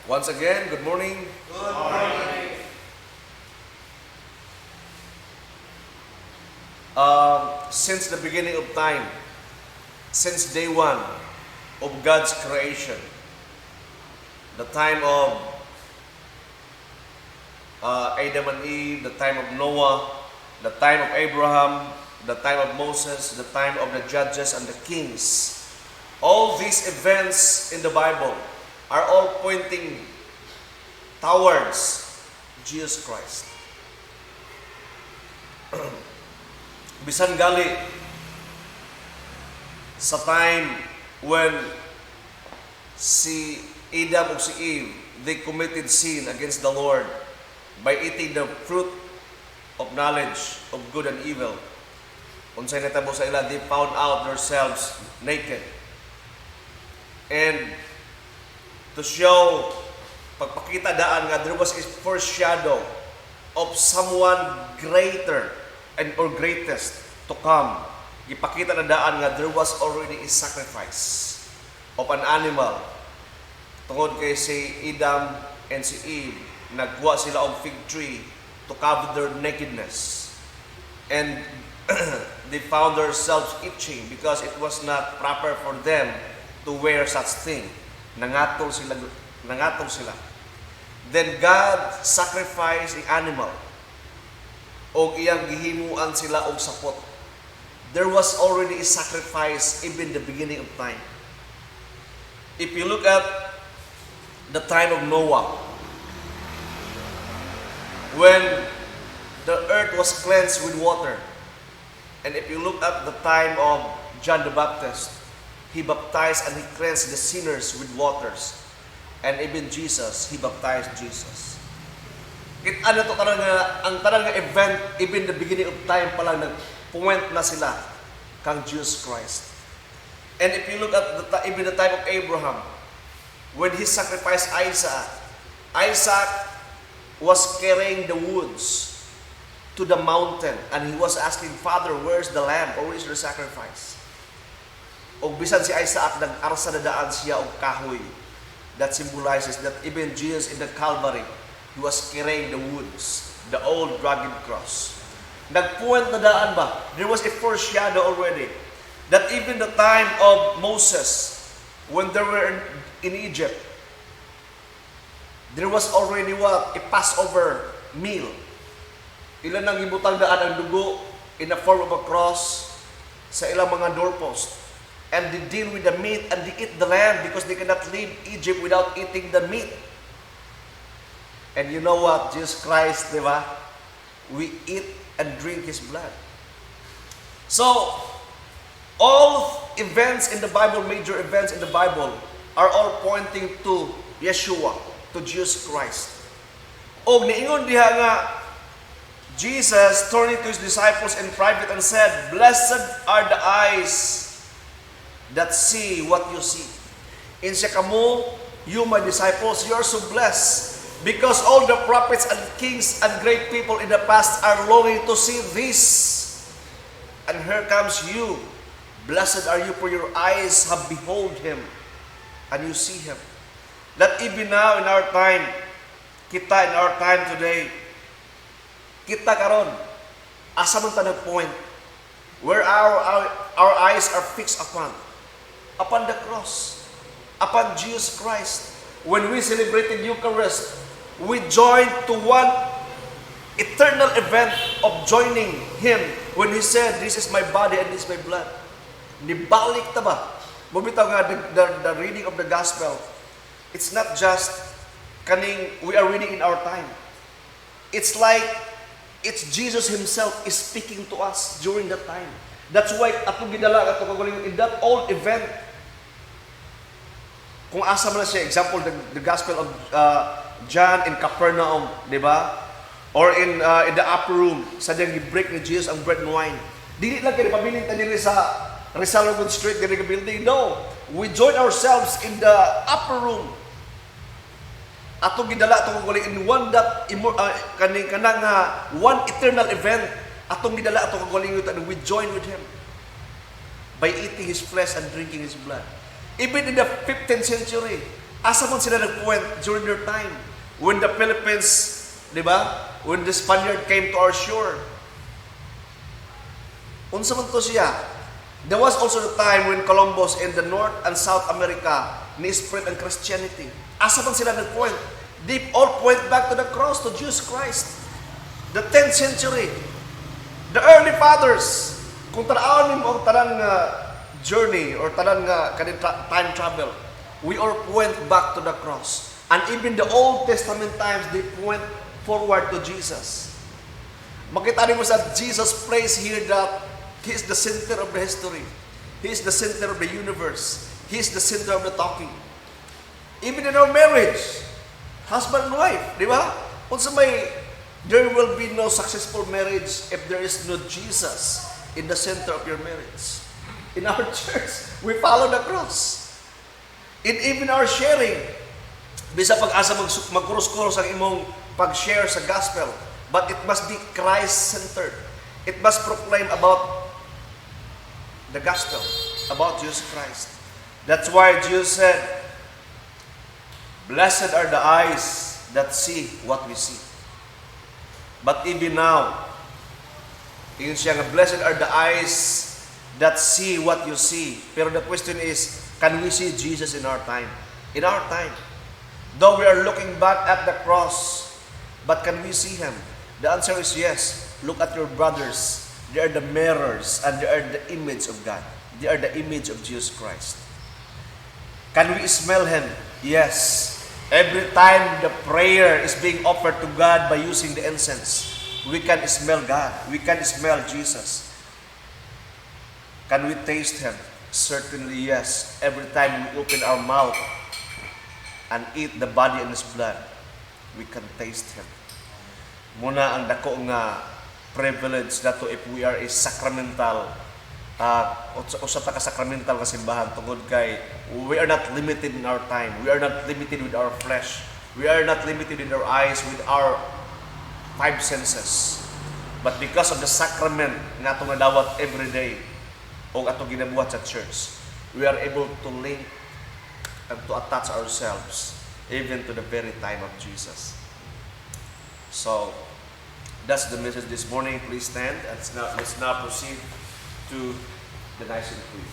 Once again, good morning. Good morning. Since the beginning of time, since day one of God's creation, the time of Adam and Eve, the time of Noah, the time of Abraham, the time of Moses, the time of the judges and the kings, all these events in the Bible are all pointing towards Jesus Christ. Bisan gali sa time when si Adam o si Eve, they committed sin against the Lord by eating the fruit of knowledge of good and evil. Unsay natabo sa ila, they found out themselves naked. And to show, pagpakita daan nga there was a foreshadow of someone greater and or greatest to come. Ipakita na daan nga there was already a sacrifice of an animal. Tungod kay si Adam and si Eve, nagwa sila og fig tree to cover their nakedness. And they found themselves itching because it was not proper for them to wear such thing. Nangatol sila. Then God sacrificed an animal o iyang gihimuan sila og sapot. There was already a sacrifice even the beginning of time. If you look at the time of Noah, when the earth was cleansed with water, and if you look at the time of John the Baptist, he baptized and he cleansed the sinners with waters. And even Jesus, he baptized Jesus. Ano to ang tarang event, even the beginning of time pa lang, nag-point na sila kang Jesus Christ. And if you look at even the time of Abraham, when he sacrificed Isaac, Isaac was carrying the woods to the mountain, and he was asking, Father, where's the lamb, or where is the sacrifice? O bisan si Isaac, nag-arsa na daan siya og kahoy. That symbolizes that even Jesus in the Calvary, he was carrying the woods, the old rugged cross. Nagpuwent na daan ba? There was a foreshadow already that even the time of Moses, when they were in Egypt, there was already what? A Passover meal. Ilan nang ibutang daan ang dugo in the form of a cross sa ilang mga doorpost. And they deal with the meat and they eat the lamb because they cannot leave Egypt without eating the meat. And you know what? Jesus Christ, di ba? We eat and drink His blood. So, all events in the Bible, major events in the Bible, are all pointing to Yeshua, to Jesus Christ. O niingon diha nga, Jesus turning to His disciples in private and said, Blessed are the eyes that see what you see. In siya kamo, you my disciples, you are so blessed because all the prophets and kings and great people in the past are longing to see this. And here comes you. Blessed are you, for your eyes have behold Him and you see Him. That even now in our time, kita in our time today, kita karon, asa man ta nag-point, where our eyes are fixed upon the cross, upon Jesus Christ. When we celebrated Eucharist, we joined to one eternal event of joining Him when He said, This is my body and this is my blood. Nibalik ta ba? Bumitaw nga the reading of the gospel. It's not just kaning we are reading in our time. It's like it's Jesus Himself is speaking to us during that time. That's why atong gidala ato kagaling in that old event. Kung asa man siya, example, the Gospel of John in Capernaum, di ba? Or in the upper room, sa diyang gi-break ni Jesus ang bread and wine. Dili lang kayo pabiling tanili sa Rizal Street, dili ka building. No, we join ourselves in the upper room. Atong gidala, atong kagaling in one that, kanang one eternal event, atong gidala, atong kagaling and we join with Him by eating His flesh and drinking His blood. Even in the 15th century, Asa man sila nag-point during their time? When the Philippines, di ba? When the Spaniard came to our shore. Unsa man to siya? There was also the time when Columbus in the North and South America ni-spread ang Christianity. Asa man sila nag-point? They all point back to the cross, to Jesus Christ. The 10th century. The early fathers. Kung tanawin mo ang tanang journey or tanang time travel, we all point back to the cross. And even the Old Testament times, they point forward to Jesus. Makita rin mo sa Jesus prays here that He is the center of the history. He is the center of the universe. He is the center of the talking. Even in our marriage, husband and wife, di ba? Unsa may, there will be no successful marriage if there is no Jesus in the center of your marriage. In our church, we follow the cross. In even our sharing, bisa pag-asa magkurus-kurus ang imong pag-share sa gospel, but it must be Christ-centered. It must proclaim about the gospel, about Jesus Christ. That's why Jesus said, "Blessed are the eyes that see what we see." But even now, yun siya nga, blessed are the eyes that see what you see. Pero the question is, can we see Jesus in our time? In our time. Though we are looking back at the cross, but can we see Him? The answer is yes. Look at your brothers. They are the mirrors and they are the image of God. They are the image of Jesus Christ. Can we smell Him? Yes. Every time the prayer is being offered to God by using the incense, we can smell God. We can smell Jesus. Can we taste Him? Certainly yes. Every time we open our mouth and eat the body and His blood, we can taste Him. Muna ang dako nga privilege dato if we are a sacramental usa ta ka sacramental nga simbahan tungod kay we are not limited in our time. We are not limited with our flesh. We are not limited with our eyes, with our five senses. But because of the sacrament nga atong nadawat every day o atong ginabuhat sa church, we are able to link and to attach ourselves even to the very time of Jesus. So, that's the message this morning. Please stand and let's now proceed to the Nicene Creed.